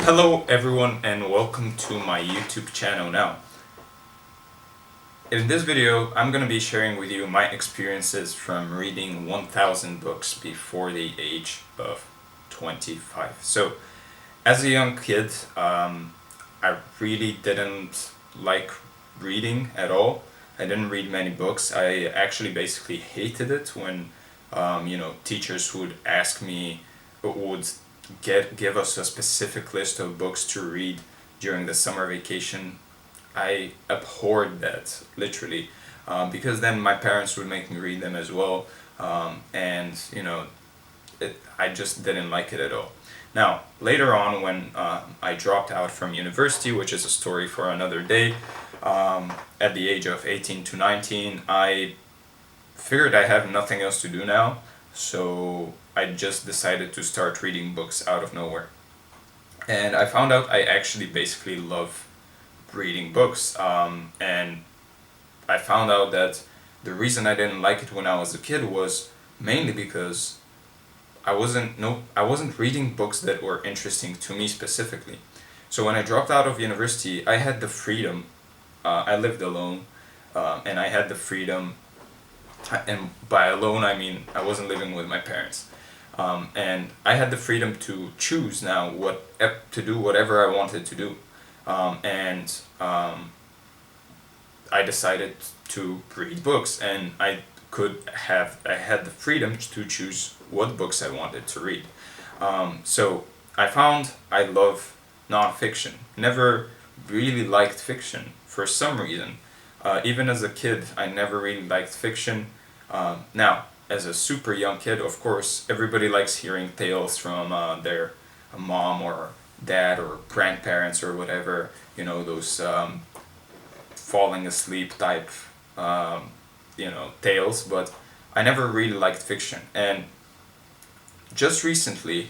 Hello everyone and welcome to my YouTube channel now. In this video I'm going to be sharing with you my experiences from reading 1000 books before the age of 25. So as a young kid I really didn't like reading at all. I didn't read many books. I actually basically hated it when teachers would ask me, would give us a specific list of books to read during the summer vacation. I abhorred that, literally, because then my parents would make me read them as well, and I just didn't like it at all. Now, later on, when I dropped out from university, which is a story for another day, at the age of 18 to 19, I figured I have nothing else to do now, so I just decided to start reading books out of nowhere. And I found out I actually basically love reading books, and I found out that the reason I didn't like it when I was a kid was mainly because I wasn't reading books that were interesting to me specifically. So when I dropped out of university, I had the freedom. I lived alone, and I had the freedom, and by alone I mean I wasn't living with my parents, and I had the freedom to choose now to do whatever I wanted to do, and I decided to read books, and I had the freedom to choose what books I wanted to read. So I found I love nonfiction. Never really liked fiction for some reason. Even as a kid, I never really liked fiction. Now, as a super young kid, of course, everybody likes hearing tales from their mom or dad or grandparents or whatever, those falling asleep type, tales, but I never really liked fiction. And just recently,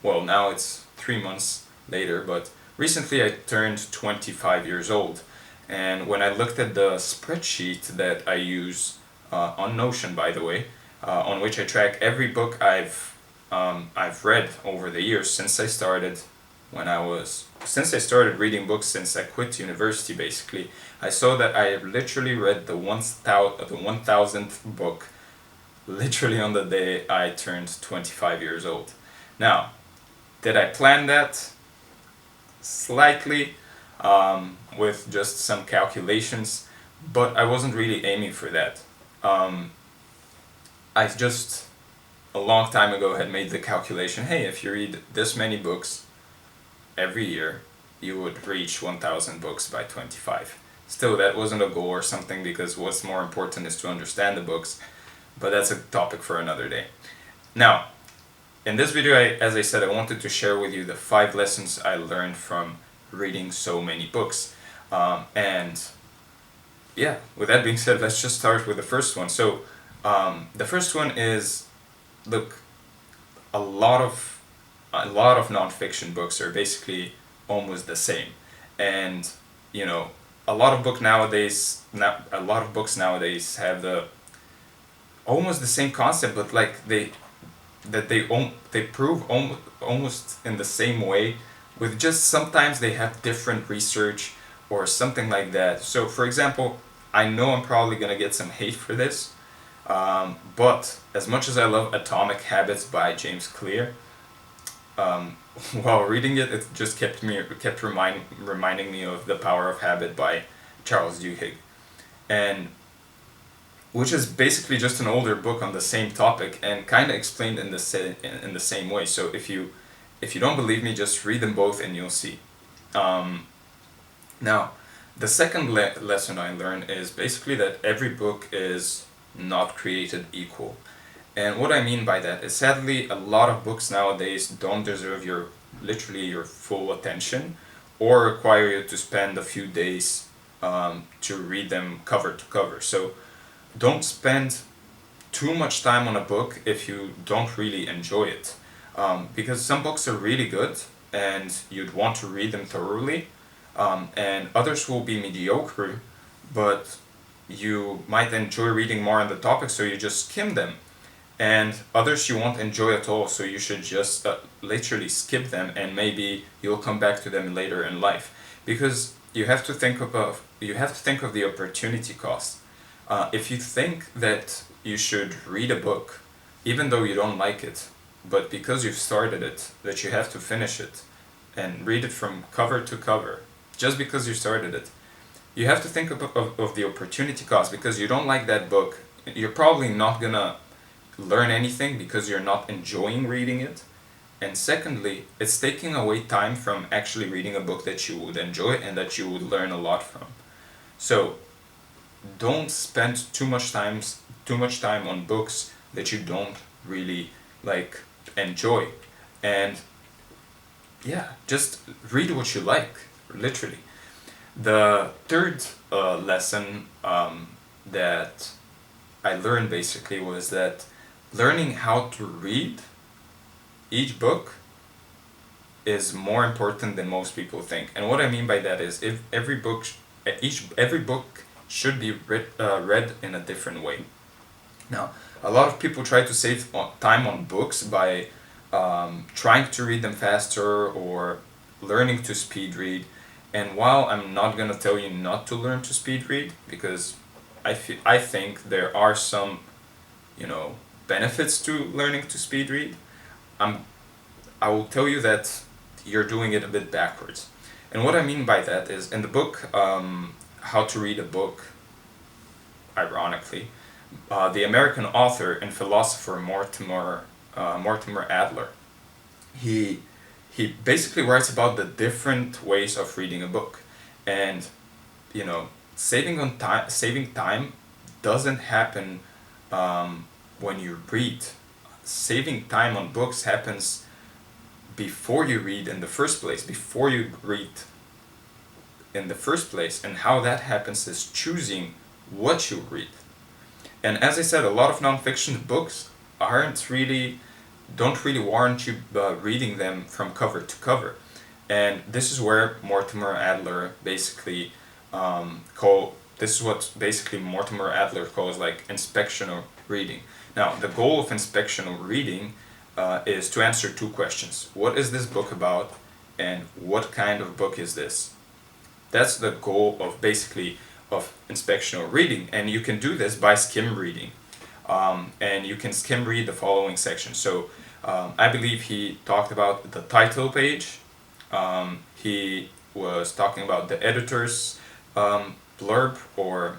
well, now it's 3 months later, but recently I turned 25 years old. And when I looked at the spreadsheet that I use on Notion, by the way, on which I track every book I've read over the years since I started reading books since I quit university, basically, I saw that I have literally read the 1000th book literally on the day I turned 25 years old. Now, did I plan that? Slightly, with just some calculations, but I wasn't really aiming for that. I just a long time ago had made the calculation, hey, if you read this many books every year, you would reach 1000 books by 25. Still, that wasn't a goal or something, because what's more important is to understand the books, but that's a topic for another day. Now, in this video, as I said, I wanted to share with you the 5 lessons I learned from reading so many books. And yeah, with that being said, let's just start with the first one. So, the first one is, look, a lot of nonfiction books are basically almost the same, and a lot of books nowadays have almost the same concept, but like they prove almost in the same way, with just sometimes they have different research or something like that. So for example, I know I'm probably gonna get some hate for this, but as much as I love Atomic Habits by James Clear, while reading it, it just kept reminding me of The Power of Habit by Charles Duhigg, and which is basically just an older book on the same topic and kind of explained in the same way. So if you don't believe me, just read them both and you'll see. Now, the second lesson I learned is basically that every book is not created equal. And what I mean by that is, sadly, a lot of books nowadays don't deserve literally your full attention, or require you to spend a few days to read them cover to cover. So don't spend too much time on a book if you don't really enjoy it. Because some books are really good and you'd want to read them thoroughly, and others will be mediocre, but you might enjoy reading more on the topic, so you just skim them. and others you won't enjoy at all, so you should just literally skip them, and maybe you'll come back to them later in life, because you have to think of the opportunity cost. If you think that you should read a book even though you don't like it, but because you've started it, that you have to finish it and read it from cover to cover just because you started it, you have to think of the opportunity cost, because you don't like that book. You're probably not gonna learn anything because you're not enjoying reading it. And secondly, it's taking away time from actually reading a book that you would enjoy and that you would learn a lot from. So don't spend too much time on books that you don't really like enjoy. And yeah, just read what you like, literally. The third lesson that I learned basically was that learning how to read each book is more important than most people think. And what I mean by that is, if every book should be read in a different way. Now, a lot of people try to save time on books by trying to read them faster or learning to speed read. And while I'm not gonna tell you not to learn to speed read, because I think there are some, benefits to learning to speed read, I'm I will tell you that you're doing it a bit backwards. And what I mean by that is, in the book How to Read a Book, ironically, the American author and philosopher Mortimer Adler, he he basically writes about the different ways of reading a book, and saving time doesn't happen when you read. Saving time on books happens before you read in the first place, and how that happens is choosing what you read. And as I said, a lot of nonfiction books aren't really don't really warrant you reading them from cover to cover. And this is where Mortimer Adler basically this is what basically Mortimer Adler calls like inspectional reading. Now, the goal of inspectional reading is to answer two questions: what is this book about, and what kind of book is this? That's the goal of inspectional reading, and you can do this by skim reading. And you can skim read the following section. So I believe he talked about the title page. He was talking about the editor's blurb, or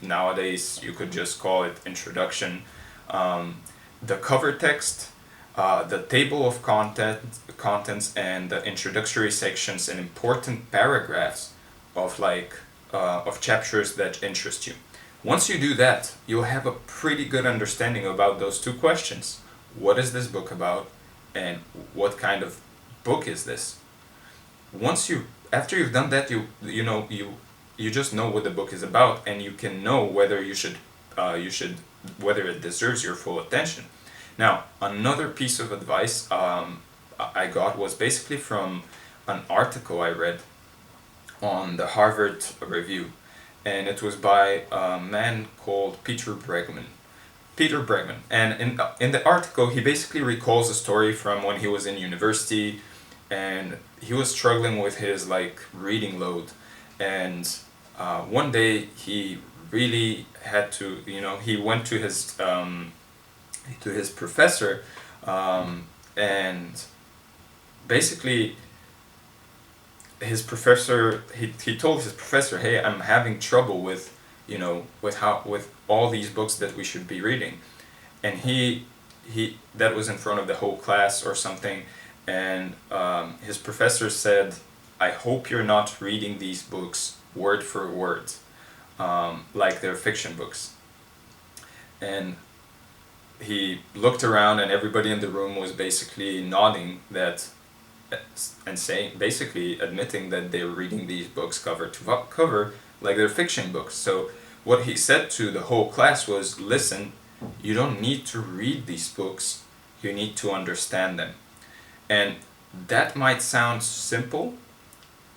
nowadays you could just call it introduction. The cover text, the table of contents, and the introductory sections and important paragraphs of chapters that interest you. Once you do that, you'll have a pretty good understanding about those two questions. What is this book about, and what kind of book is this? After you've done that, you just know what the book is about, and you can know whether whether it deserves your full attention. Now, another piece of advice I got was basically from an article I read on the Harvard Review, and it was by a man called Peter Bregman. And in the article, he basically recalls a story from when he was in university, and he was struggling with his reading load, and one day he really had to, he went to his professor, and basically he told his professor, hey, I'm having trouble with with all these books that we should be reading. And he that was in front of the whole class or something, and his professor said, I hope you're not reading these books word for word, like they're fiction books. And he looked around, and everybody in the room was basically nodding that, and saying, basically admitting that they were reading these books cover to cover like they're fiction books. So what he said to the whole class was, listen, you don't need to read these books, you need to understand them. And that might sound simple,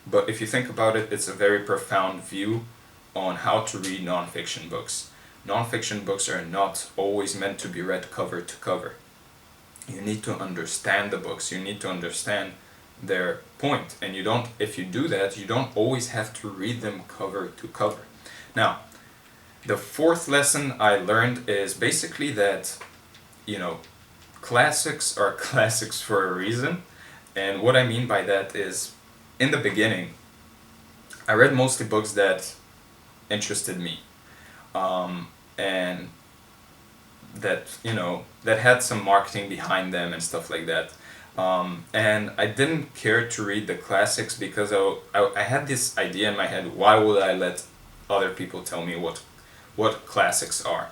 but if you think about it, it's a very profound view on how to read nonfiction books. nonfiction books are not always meant to be read cover to cover. You need to understand the books, you need to understand their point, and you don't, if you do that, you don't always have to read them cover to cover. Now, the fourth lesson I learned is basically that, you know, classics are classics for a reason. And what I mean by that is, in the beginning, I read mostly books that interested me, and that, you know, that had some marketing behind them and stuff like that. And I didn't care to read the classics because I had this idea in my head: why would I let other people tell me what classics are?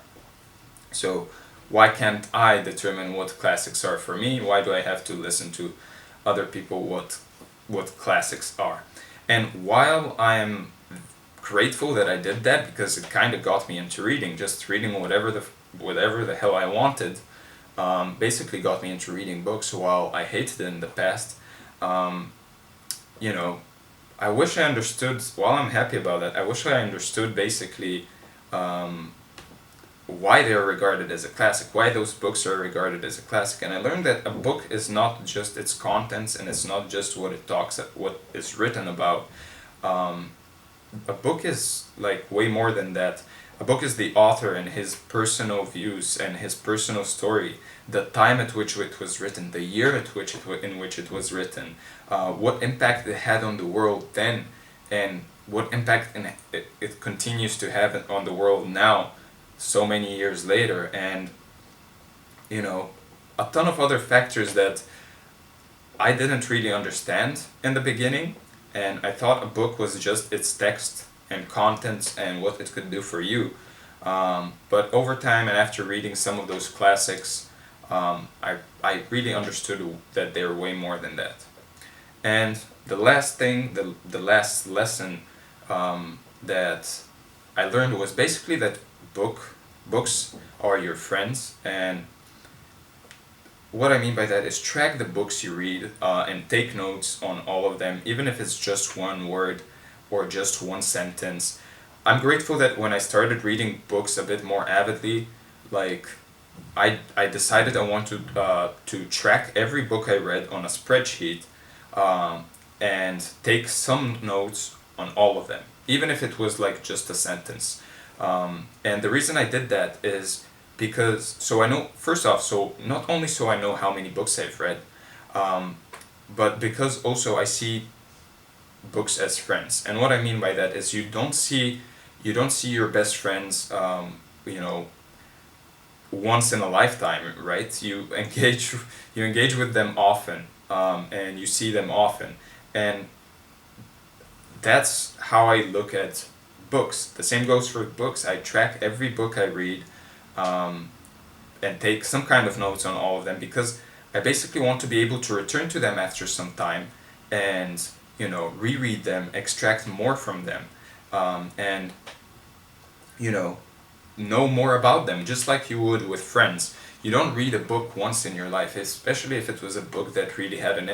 So why can't I determine what classics are for me? Why do I have to listen to other people what classics are? And while I'm grateful that I did that, because it kind of got me into reading, just reading whatever the hell I wanted, basically got me into reading books while I hated it in the past. You know, I wish I understood, while I'm happy about that, I wish I understood basically why they are regarded as a classic, why those books are regarded as a classic. And I learned that a book is not just its contents, and it's not just what it talks, what is written about. A book is like way more than that. A book is the author and his personal views and his personal story, the time at which it was written, the year at which in which it was written, what impact it had on the world then, and what impact it continues to have on the world now, so many years later, and, you know, a ton of other factors that I didn't really understand in the beginning, and I thought a book was just its text and contents and what it could do for you. But over time, and after reading some of those classics, I really understood that they're way more than that. And the last thing, the last lesson that I learned was basically that books are your friends. And what I mean by that is, track the books you read, and take notes on all of them, even if it's just one word or just one sentence. I'm grateful that when I started reading books a bit more avidly, like, I decided I want to track every book I read on a spreadsheet, and take some notes on all of them, even if it was like just a sentence. And the reason I did that is because, so I know, first off, so not only so I know how many books I've read, but because also I see books as friends. And what I mean by that is, you don't see your best friends, you know, once in a lifetime, right? You engage with them often, and you see them often, and that's how I look at books. The same goes for books. I track every book I read, and take some kind of notes on all of them, because I basically want to be able to return to them after some time and, you know, reread them, extract more from them, and, you know more about them, just like you would with friends. You don't read a book once in your life, especially if it was a book that really had an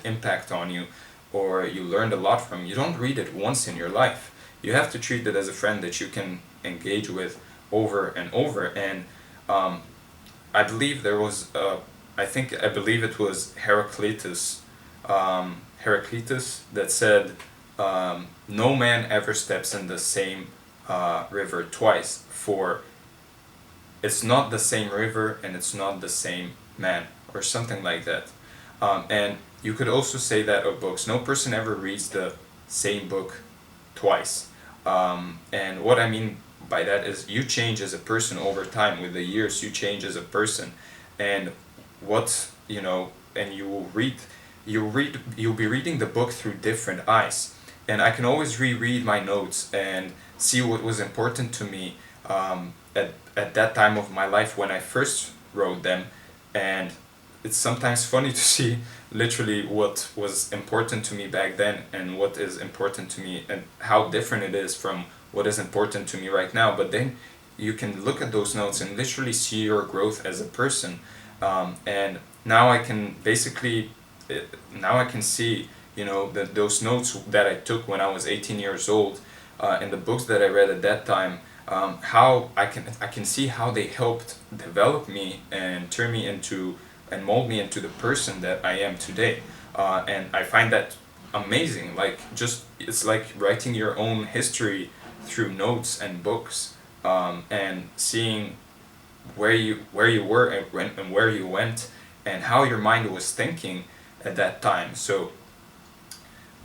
impact on you, or you learned a lot from. You don't read it once in your life. You have to treat it as a friend that you can engage with over and over. And I believe there was, I believe it was Heraclitus, that said, no man ever steps in the same river twice, for it's not the same river and it's not the same man, or something like that. And you could also say that of books. No person ever reads the same book twice. And what I mean by that is, you change as a person over time. With the years, you change as a person. And and you'll be reading the book through different eyes. And I can always reread my notes and see what was important to me, at that time of my life when I first wrote them. And it's sometimes funny to see literally what was important to me back then and what is important to me, and how different it is from what is important to me right now. But then you can look at those notes and literally see your growth as a person. And now I can see, that those notes that I took when I was 18 years old, and the books that I read at that time, how I can see how they helped develop me and turn me into and mold me into the person that I am today. And I find that amazing. Like, just it's like writing your own history through notes and books, and seeing where you were and where you went and how your mind was thinking at that time. So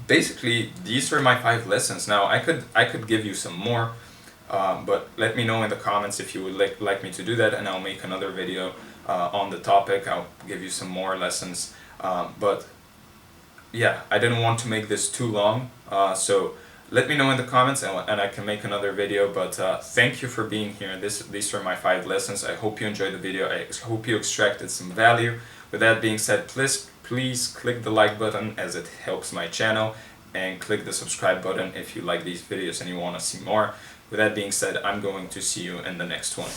basically, these are my 5 lessons. Now I could give you some more, but let me know in the comments if you would like me to do that, and I'll make another video on the topic. I'll give you some more lessons, but yeah, I didn't want to make this too long, so let me know in the comments, and I can make another video. But thank you for being here. These are my 5 lessons. I hope you enjoyed the video. I hope you extracted some value. With that being said, please click the like button, as it helps my channel, and click the subscribe button if you like these videos and you want to see more. With that being said, I'm going to see you in the next one.